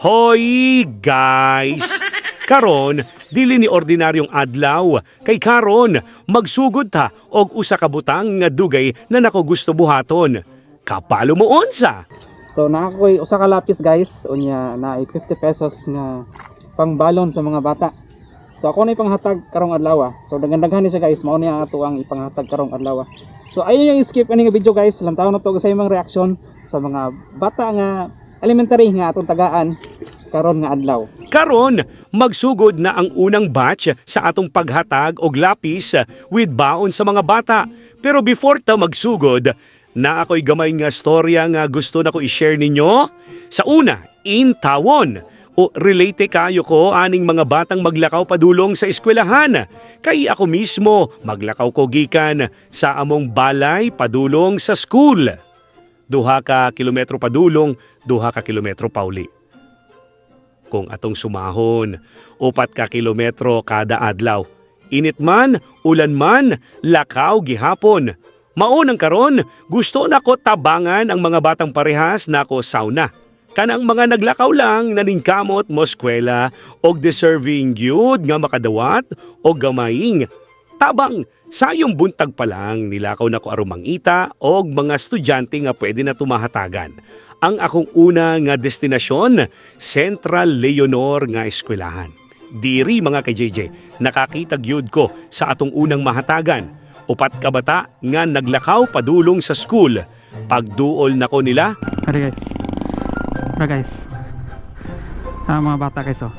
Hoy guys! Karon, dili ni ordinaryong adlaw. Kay karon, magsugod ta og usa ka butang nga dugay na nako gusto buhaton. Kapalo mo unsa? So nakakoy usa ka lapis guys, unya na 50 pesos nga pangbalon sa mga bata. So ako na ipanghatag karong adlaw. So daghan-daghan ni siya guys, mao ni ato ang ipanghatag karong adlaw. So ayun yung skip ani nga video guys, lantaw na to sa imong reaction sa mga bata nga elementary nga atong tagaan karon nga adlaw. Karon, magsugod na ang unang batch sa atong paghatag og lapis with baon sa mga bata. Pero before ta magsugod, na ako'y gamay nga storya nga gusto na ko i-share ninyo. Sa una, in tawon o relate kayo ko aning mga batang maglakaw padulong sa eskwelahan. Kay ako mismo maglakaw ko gikan sa among balay padulong sa school. 2 ka kilometro padulong, 2 ka kilometro pauli. Kung atong sumahon, 4 ka kilometro kada adlaw. Init man, ulan man, lakaw gihapon. Maunang karon, gusto nako tabangan ang mga batang parehas nako sauna. Kanang mga naglakaw lang naningkamot mo eskwela og deserving gyud nga makadawat og gamaying tabang sayong buntag pa lang nilakaw nako arumang ita og mga estudyante nga pwede na tumahatagan. Ang akong una nga destinasyon, Central Leonor nga eskwelahan. Diri mga ka-JJ, nakakita gyud ko sa atong unang mahatagan. 4 ka bata nga naglakaw padulong sa school. Pagduol nako nila, Guys. Mga bata guys oh.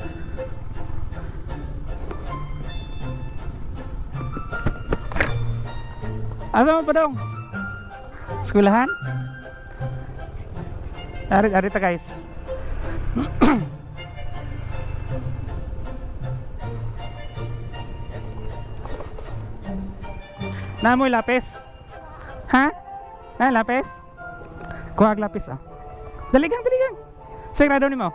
Asa mo pa dong? Eskwelahan? Ari ta guys. Namoy lapis? Ha? Na lapis? Kuha lapis ah. Daligang. Sa grado ni mo?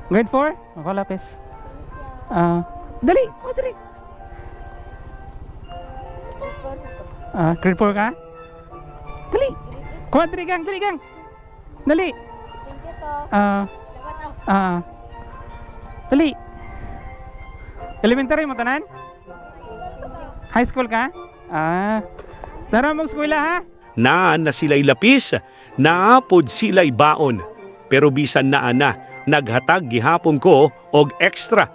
Grade 4? Ako lapis. Dali. Grade 4 ka? Dali. Kuha daligang. Dali. Dali. Elementary mo tanan? High school ka? Tara mong eskwela ha? naan na sila'y lapis, naapod sila'y baon. Pero bisan naa na, naghatag gihapon ko og extra.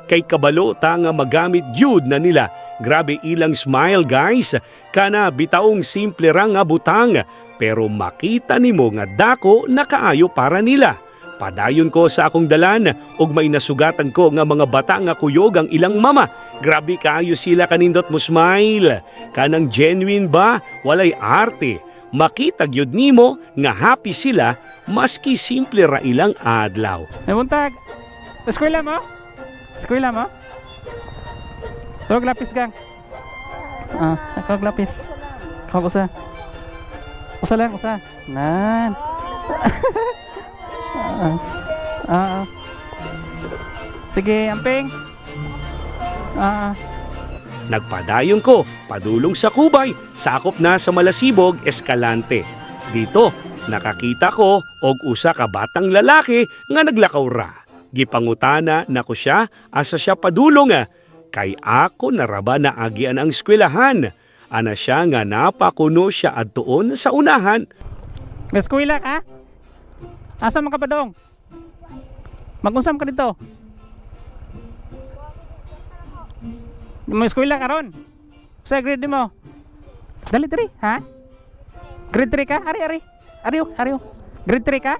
Kay kabalo ta nga magamit jud na nila. Grabe ilang smile guys, kana bitaong simple ra nga butang. Pero makita nimo nga dako na kaayo para nila. Padayon ko sa akong dalan ug may nasugatan ko nga mga bata nga kuyog ang ilang mama. Grabe kaayo sila kanindot mo smile. Kanang genuine ba? Walay arte. Makita gyud nimo nga happy sila maski simple ra ilang adlaw. Nabuntag. Eskwela mo? Eskwela mo? Tog lapis gang. Tog lapis. Kog usa. Usa lang, usa. Nan. Sige, amping. Nagpadayon ko, padulong sa Kubay, sakop na sa Malasibog, Escalante. Dito, nakakita ko og usa ka batang lalaki nga naglakaw ra. Gipangutana nako siya asa siya padulong kay ako naraba na agian ang eskwelahan. Ana siya nga napakuno siya adtuon sa unahan. Eskwela ka? Asa man ka padong? Magunsam ka dito. May eskwela ka ron? Sa grade mo? Dali, ha? Grade 3 ka? Ari. Ariyo. Grade 3 ka?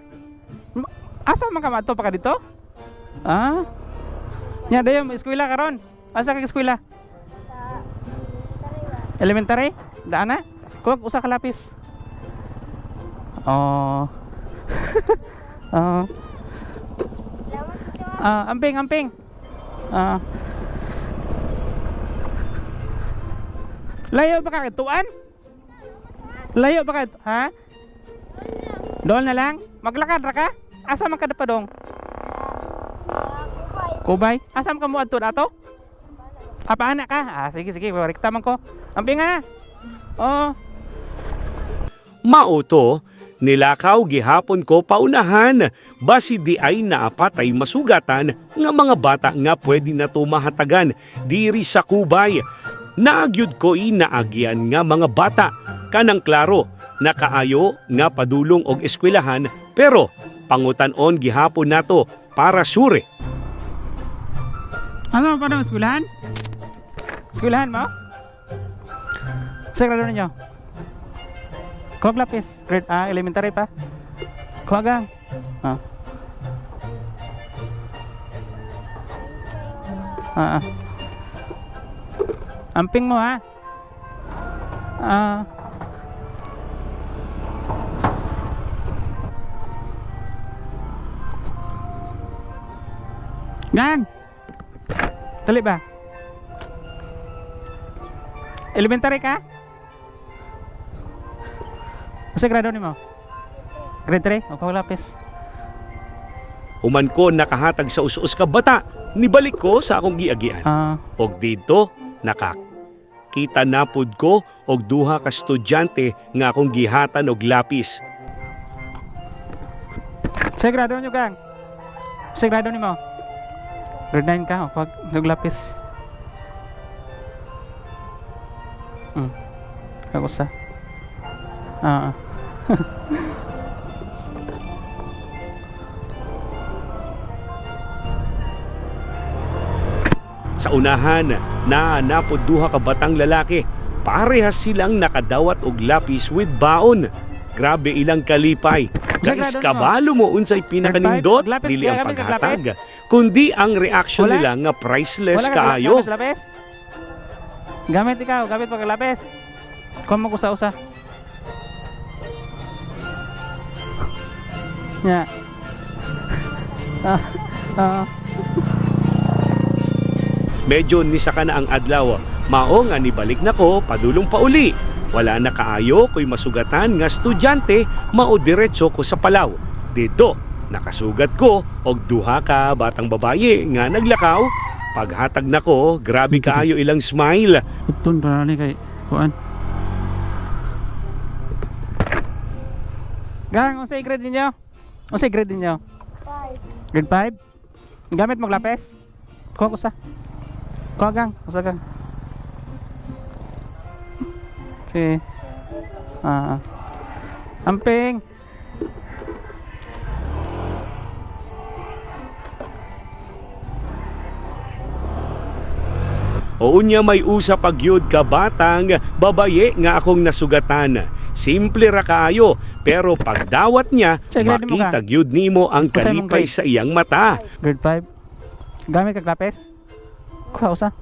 Asa man ka mato pa ka dito? Nya dayo may eskwela ka ron? Asa ka eskwela? Elementary? Daan na? Kuwag usa ka lapis. Amping. Layo ba ka kituan? Layo ba ka? Ha? Doon na lang? Maglakad ra ka? Asa man ka pa dong? Kubay? Asa man ka mo adto dato? Paana ka? Sige, rekta man ko. Amping ha? Mauto, Nilakaw gihapon ko paunahan, basi di ay naapatay masugatan nga mga bata nga pwede na tumahatagan diri sa kubay. Naagyud ko inaagyan nga mga bata, kanang klaro, nakaayo nga padulong og eskwelahan pero pangutan-on gihapon nato para sure. Ano pa ng eskwelahan? Eskwelahan mo? Sa grado ninyo? Kuwag lapis. Grade elementary pa? Kuwagang. Ah. Amping mo ha? Gang! Dali ba? Elementary ka? Sa grado ni mo? Grade 3? O kawag lapis? Human ko nakahatag sa us-us ka bata, nibalik ko sa akong giagian. Og dito, nakakita napod ko og duha ka estudyante nga akong gihatan og lapis. Sa grado nyo, gang? Sa grado ni mo? Grade 9 ka? O kawag lapis? Ako sa? Sa unahan, napod duha ka batang lalaki. Parehas silang nakadawat og lapis with baon. Grabe ilang kalipay. Guys, kabalo mo unsay pinakanindot, dili ang paghatag, kundi ang reaction nila nga priceless kaayo. Gamit ikaw, gamit pagkalapis. Kung mo kusa-usa. Yeah. Medyo nisaka na ang adlaw. Mao nga nibalik na ko, padulong pa uli. Wala na kaayo ko'y masugatan nga estudyante, mao diretso ko sa Palaw. Dito, nakasugat ko og duha ka batang babaye nga naglakaw. Paghatag na ko, grabe kaayo ilang smile. Utun para ni kay kuan. Gang, unsay grade ninyo? Unsay grade ninyo? 5. Grade 5? Gamit mo lapis? Kuha ko sa. Kuha gang, usa gang. Si. Amping. O unya may usa pagyud ka batang babaye nga akong nasugatan. Simple ra kaayo, pero pagdawat niya, makita gyud nimo ang kalipay sa iyang mata. Grade 5. Gamit kag lapis? Kuha usa.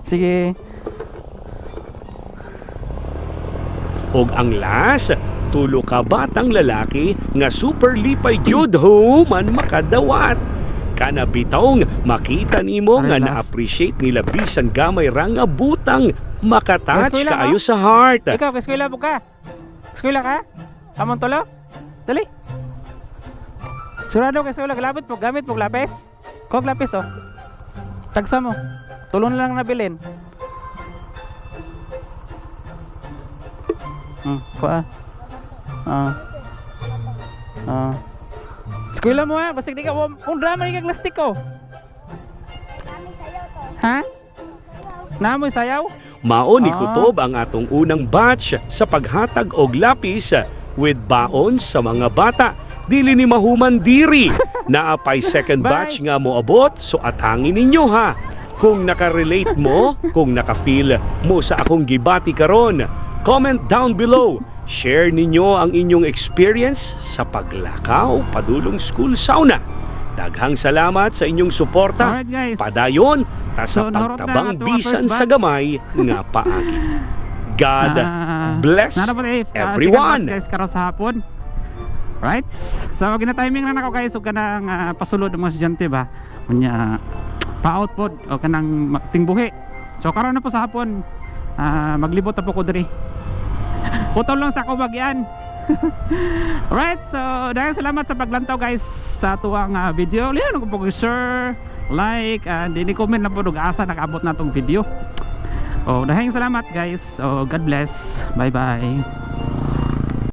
Sige. Og ang last, tulo ka batang lalaki nga super lipay gyud man makadawat. Kana bitong makita nimo nga na-appreciate nila bisan gamay ra nga butang makatouch kaayo sa heart. Ikaw, eskwela mo ka? Eskwela ka? Amon tolo? Dali. Surado ka eskwela, gamit mo lapis? Kog lapis oh. Tagsa mo. Tulo na lang nabilin. Kuha. Eskwela mo ha, basta di ka kung drama ni kag lastik ko. Ha? Namoy sayaw? Mao ni kutob ang atong unang batch sa paghatag og lapis with baon sa mga bata. Dili ni mahuman diri. Naapay second batch nga moabot, so atangin ninyo ha. Kung nakarelate mo, kung nakafeel mo sa akong gibati karon, comment down below. Share ninyo ang inyong experience sa paglakaw padulong school sauna. Daghang salamat sa inyong suporta. Padayon ta sa pagtabang bisan sa gamay nga paagi. God bless everyone. Guys, karon sa hapon. Right? So gina-timing na nako guys ug kanang pasulod ng mga estudyante ba. Unya pa-out pod o kanang tingbuhi. So karon na po sa hapon maglibot na po ko diri. Putol lang sa ako bagyan. Alright, so dahil salamat sa paglantaw guys sa tuwang video. Lihan ko po share, like, and ini comment na po nung asa nakaabot na tong video. Oh, dahing salamat guys. Oh, God bless. Bye bye.